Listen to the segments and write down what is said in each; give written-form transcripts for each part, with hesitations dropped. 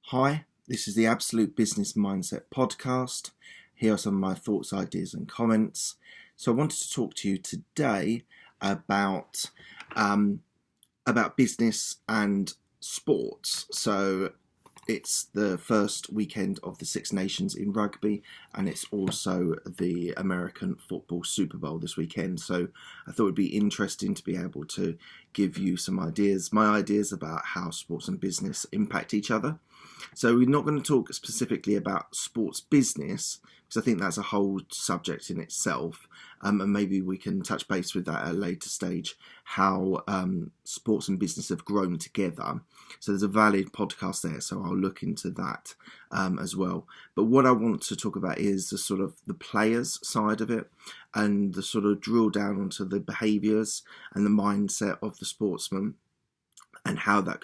Hi, this is the Absolute Business Mindset podcast. Here are some of my thoughts, ideas, and comments. So, I wanted to talk to you today about business and sports. So, it's the first weekend of the Six Nations in rugby, and it's also the American football Super Bowl this weekend. So I thought it'd be interesting to be able to give you some ideas, my ideas about how sports and business impact each other. So we're not going to talk specifically about sports business, because I think that's a whole subject in itself. And maybe we can touch base with that at a later stage, how sports and business have grown together. So there's a valid podcast there, so I'll look into that as well. But what I want to talk about is the sort of the players side of it, and the sort of drill down onto the behaviours and the mindset of the sportsman, and how that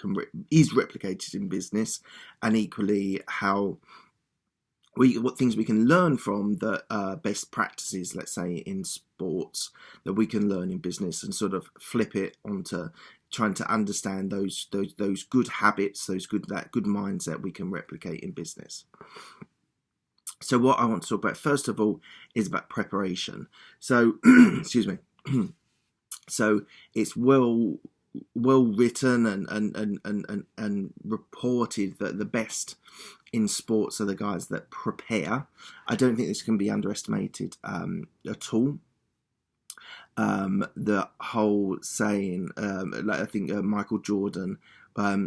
is replicated in business, and equally how what things we can learn from the best practices, let's say in sports, that we can learn in business, and sort of flip it onto trying to understand those good habits, that good mindset we can replicate in business. So what I want to talk about first of all is about preparation. So excuse me. So it's well written and reported that the best in sports are the guys that prepare. I don't think this can be underestimated at all. The whole saying, I think Michael Jordan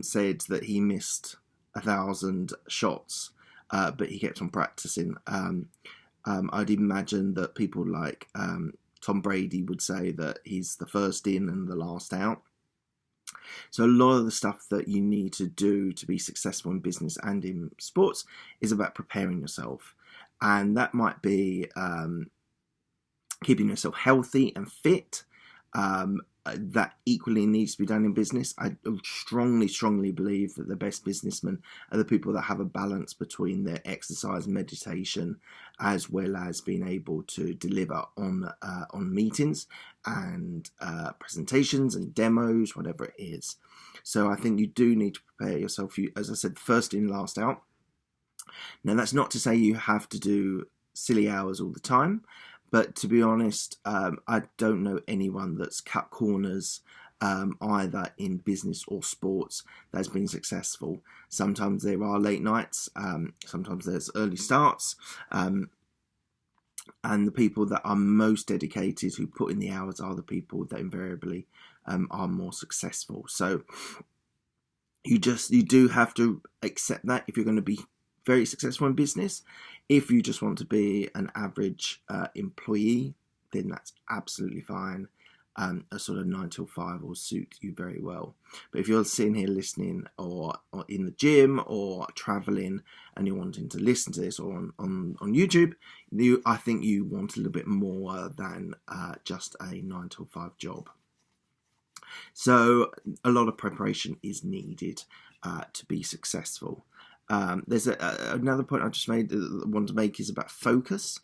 said that he missed 1,000 shots, but he kept on practicing. I'd imagine that people like Tom Brady would say that he's the first in and the last out. So a lot of the stuff that you need to do to be successful in business and in sports is about preparing yourself. And that might be keeping yourself healthy and fit. That equally needs to be done in business. I strongly believe that the best businessmen are the people that have a balance between their exercise and meditation, as well as being able to deliver on meetings and presentations and demos, whatever it is. So I think you do need to prepare yourself. As I said, first in, last out. Now that's not to say you have to do silly hours all the time. But to be honest, I don't know anyone that's cut corners either in business or sports that's been successful. Sometimes there are late nights, sometimes there's early starts, and the people that are most dedicated, who put in the hours, are the people that invariably are more successful. So you do have to accept that if you're going to be very successful in business. If you just want to be an average employee, then that's absolutely fine. A sort of 9 till 5 will suit you very well. But if you're sitting here listening, or in the gym, or traveling, and you're wanting to listen to this, or on YouTube, I think you want a little bit more than just a 9 till 5 job. So a lot of preparation is needed to be successful. There's another point I want to make is about focus.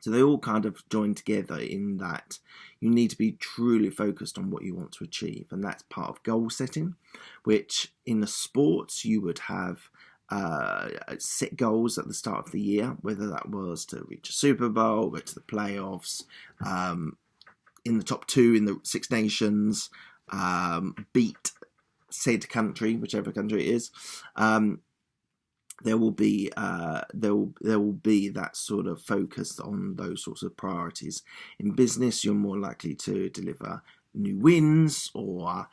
So they all kind of join together in that you need to be truly focused on what you want to achieve, and that's part of goal setting, which in the sports you would have set goals at the start of the year, whether that was to reach a Super Bowl, go to the playoffs, in the top 2 in the Six Nations, beat said country, whichever country it is. There will be that sort of focus on those sorts of priorities. In business, you're more likely to deliver new wins, or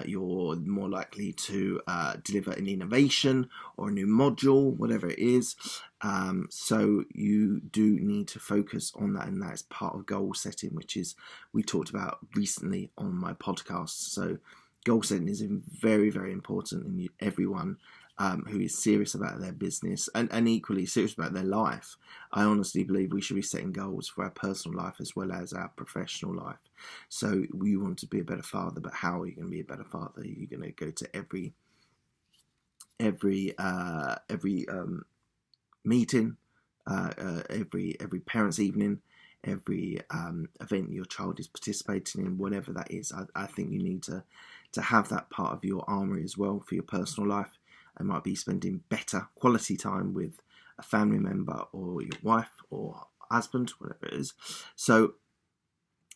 you're more likely to deliver an innovation or a new module, whatever it is. So you do need to focus on that, and that's part of goal setting, which is we talked about recently on my podcast. So goal setting is very, very important in everyone who is serious about their business and equally serious about their life. I honestly believe we should be setting goals for our personal life as well as our professional life. So you want to be a better father, but how are you going to be a better father? You're going to go to every meeting, every parents' evening, every event your child is participating in, whatever that is. I think you need to have that part of your armory as well for your personal life. It might be spending better quality time with a family member or your wife or husband, whatever it is. So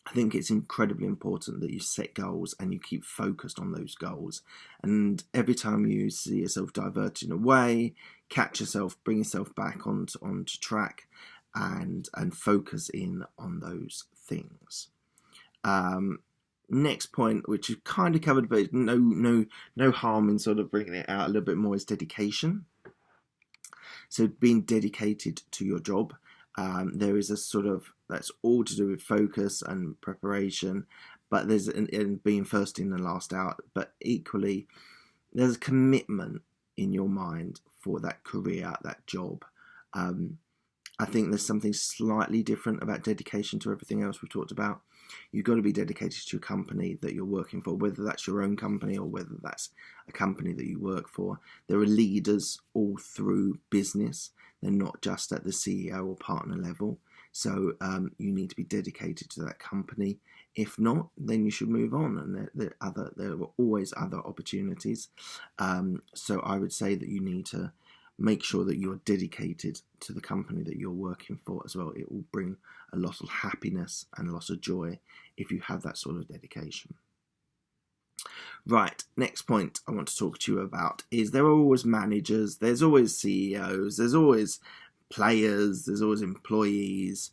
I think it's incredibly important that you set goals and you keep focused on those goals. And every time you see yourself diverting away, catch yourself, bring yourself back onto track, and focus in on those things. Next point, which is kind of covered, but no harm in sort of bringing it out a little bit more, is dedication. So being dedicated to your job. There is a sort of, that's all to do with focus and preparation, but there's in being first in and last out, but equally there's a commitment in your mind for that career, that job. I think there's something slightly different about dedication to everything else we've talked about. You've got to be dedicated to a company that you're working for, whether that's your own company or whether that's a company that you work for. There are leaders all through business. They're not just at the CEO or partner level. So you need to be dedicated to that company. If not, then you should move on, and there are always other opportunities. So I would say that you need to make sure that you're dedicated to the company that you're working for as well. It will bring a lot of happiness and a lot of joy if you have that sort of dedication. Right, next point I want to talk to you about is there are always managers, there's always CEOs, there's always players, there's always employees.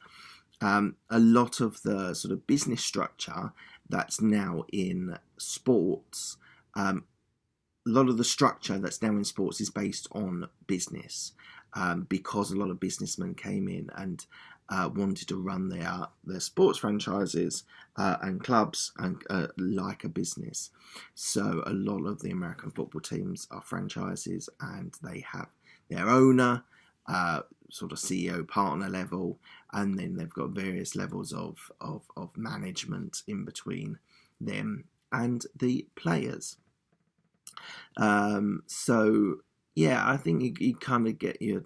A lot of the sort of business structure that's now in sports, a lot of the structure that's now in sports is based on business, because a lot of businessmen came in and wanted to run their sports franchises and clubs and like a business. So a lot of the American football teams are franchises, and they have their owner, sort of CEO partner level, and then they've got various levels of management in between them and the players. So yeah, I think you kind of get your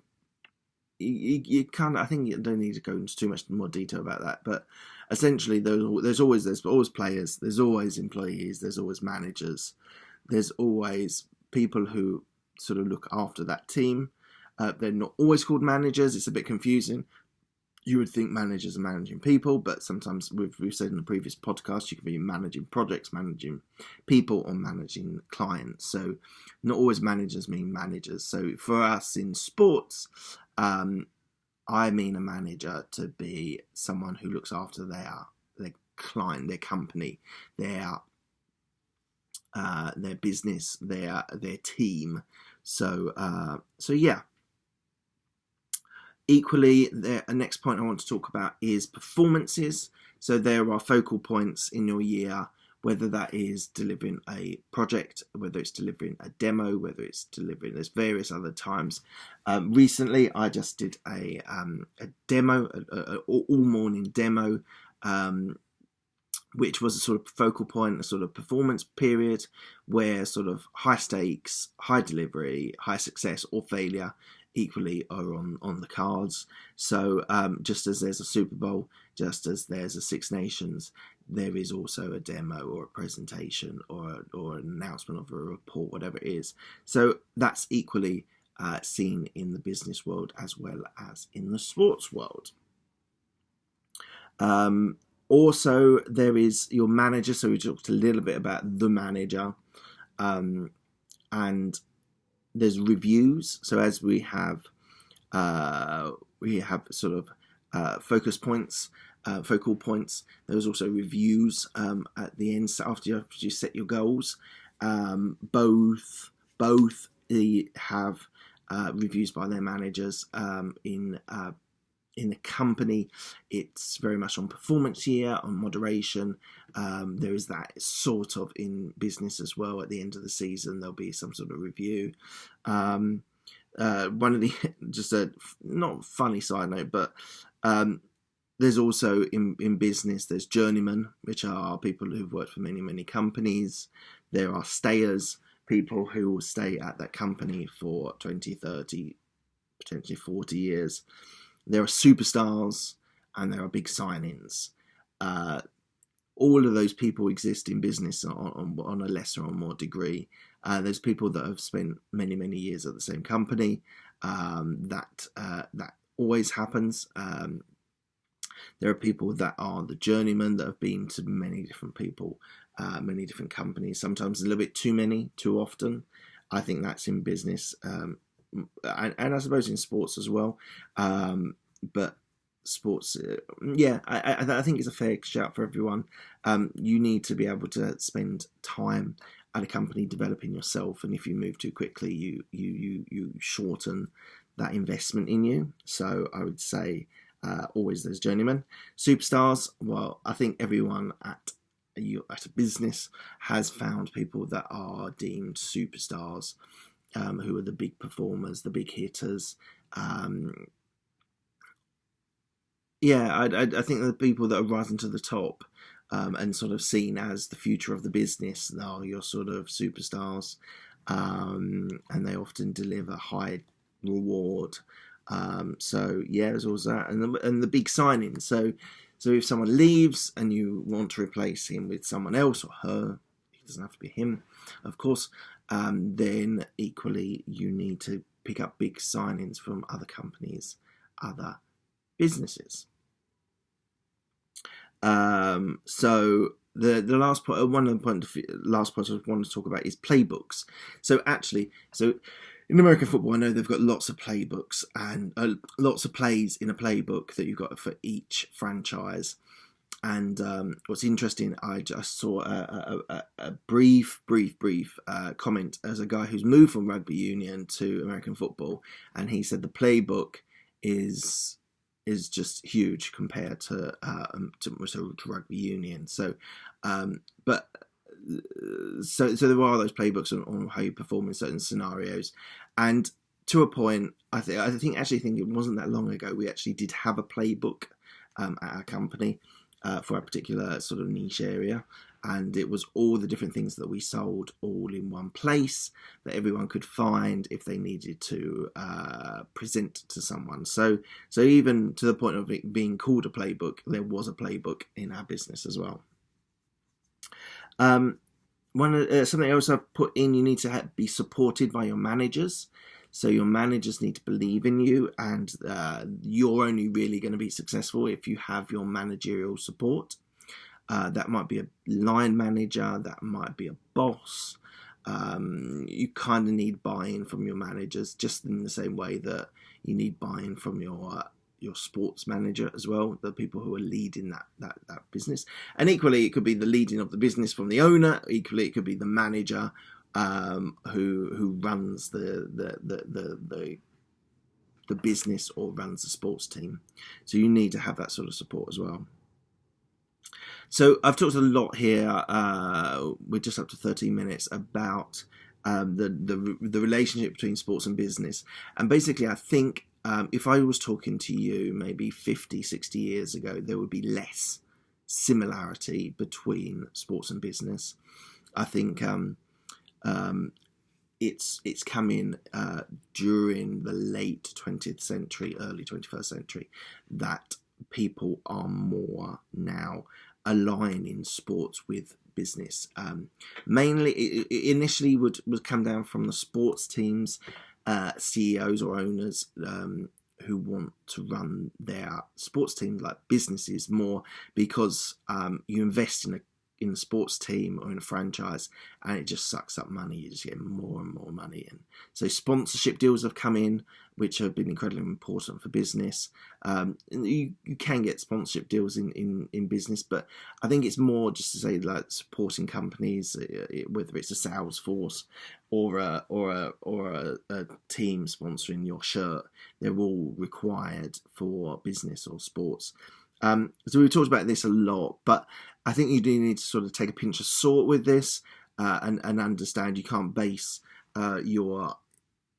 you kind of, I think you don't need to go into too much more detail about that, but essentially there's always players, there's always employees, there's always managers, there's always people who sort of look after that team. They're not always called managers. It's a bit confusing. You would think managers are managing people, but sometimes we've said in the previous podcast, you can be managing projects, managing people, or managing clients. So not always managers mean managers. So for us in sports, I mean a manager to be someone who looks after their client, their company, their business, their team. So yeah. Equally, the next point I want to talk about is performances. So there are focal points in your year, whether that is delivering a project, whether it's delivering a demo, whether it's delivering, there's various other times. Recently, I just did a demo, an all-morning demo, which was a sort of focal point, a sort of performance period where sort of high stakes, high delivery, high success or failure equally are on the cards. So just as there's a Super Bowl, just as there's a Six Nations, there is also a demo or a presentation or an announcement of a report, whatever it is. So that's equally seen in the business world as well as in the sports world. Also, there is your manager. So we talked a little bit about the manager, and there's reviews. So as we have sort of focal points. There's also reviews at the end. So after you set your goals, both have reviews by their managers. In the company, it's very much on performance year, on moderation. There is that sort of in business as well. At the end of the season, there'll be some sort of review. One of the, just a not funny side note, but there's also in business, there's journeymen, which are people who've worked for many companies. There are stayers, people who will stay at that company for 20, 30, potentially 40 years. There are superstars and there are big sign-ins. all of those people exist in business on a lesser or more degree. There's people that have spent many, many years at the same company. That always happens. There are people that are the journeyman that have been to many different people, many different companies, sometimes a little bit too many, too often. I think that's in business, and I suppose in sports as well. But sports, I think it's a fair shout for everyone. You need to be able to spend time at a company developing yourself, and if you move too quickly, you shorten that investment in you. So I would say always those journeymen. Superstars, well, I think everyone at a business has found people that are deemed superstars, who are the big performers, the big hitters. I think the people that are rising to the top and sort of seen as the future of the business are your sort of superstars, and they often deliver high reward. There's also that, and the big signings. So if someone leaves and you want to replace him with someone else or her, it doesn't have to be him, of course. Then equally you need to pick up big signings from other companies, other businesses. So the last point, last point I want to talk about is playbooks. So in American football, I know they've got lots of playbooks and lots of plays in a playbook that you've got for each franchise. And what's interesting, I just saw a brief comment as a guy who's moved from rugby union to American football, and he said the playbook is just huge compared to rugby union. So there are those playbooks on how you perform in certain scenarios, and to a point, I think it wasn't that long ago we actually did have a playbook at our company for a particular sort of niche area, and it was all the different things that we sold all in one place that everyone could find if they needed to present to someone. So even to the point of it being called a playbook, there was a playbook in our business as well. Something else I've put in, you need to be supported by your managers. So your managers need to believe in you, and you're only really going to be successful if you have your managerial support. That might be a line manager, that might be a boss. You kind of need buy-in from your managers, just in the same way that you need buy-in from your sports manager as well, the people who are leading that business. And equally, it could be the leading of the business from the owner. Equally, it could be the manager who runs the business or runs the sports team. So you need to have that sort of support as well. So I've talked a lot here. We're just up to 13 minutes about the relationship between sports and business. And basically, I think if I was talking to you maybe 50, 60 years ago, there would be less similarity between sports and business. I think it's coming during the late 20th century, early 21st century, that people are more now aligning sports with business. Mainly, it initially would come down from the sports teams, CEOs or owners who want to run their sports teams like businesses more, because you invest in a sports team or in a franchise and it just sucks up money. You just get more and more money in. So sponsorship deals have come in, which have been incredibly important for business. You can get sponsorship deals in business, but I think it's more just to say like supporting companies, whether it's a sales force or a team sponsoring your shirt. They're all required for business or sports. So we've talked about this a lot, but I think you do need to sort of take a pinch of salt with this and understand you can't base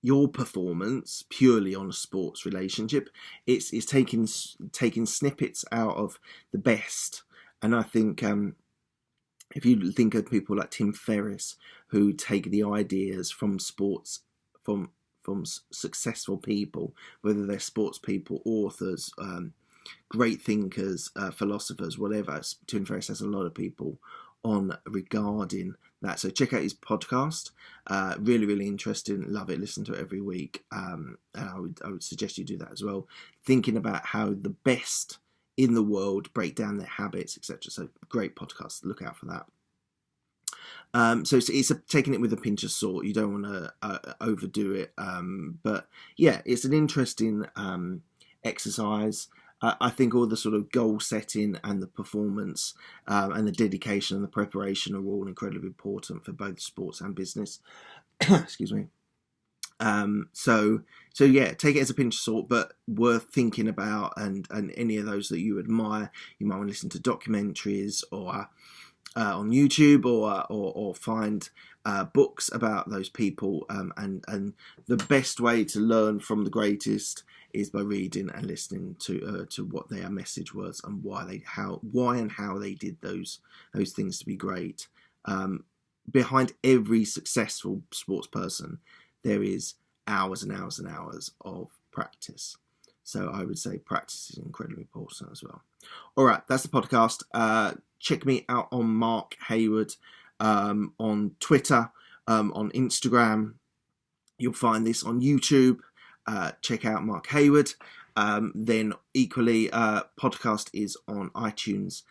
your performance purely on a sports relationship. It's taking snippets out of the best, and I think if you think of people like Tim Ferriss who take the ideas from sports from successful people, whether they're sports people, authors, great thinkers, philosophers, whatever. Tim Ferriss has a lot of people on regarding that. So check out his podcast. Really, really interesting. Love it. Listen to it every week. And I would suggest you do that as well. Thinking about how the best in the world break down their habits, etc. So great podcast. Look out for that. So it's taking it with a pinch of salt. You don't want to overdo it. But yeah, it's an interesting exercise. I think all the sort of goal setting and the performance and the dedication and the preparation are all incredibly important for both sports and business. Excuse me. So yeah, take it as a pinch of salt, but worth thinking about. And any of those that you admire, you might want to listen to documentaries or on YouTube or find books about those people. And the best way to learn from the greatest is by reading and listening to what their message was and why and how they did those things to be great. Behind every successful sports person, there is hours and hours and hours of practice. So I would say practice is incredibly important as well. All right, that's the podcast. Check me out on Mark Hayward on Twitter, on Instagram. You'll find this on YouTube. Check out Mark Hayward. Then equally, podcast is on iTunes,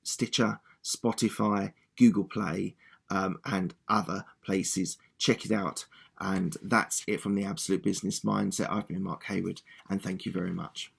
Stitcher, Spotify, Google Play, and other places. Check it out. And that's it from the Absolute Business Mindset. I've been Mark Hayward, and thank you very much.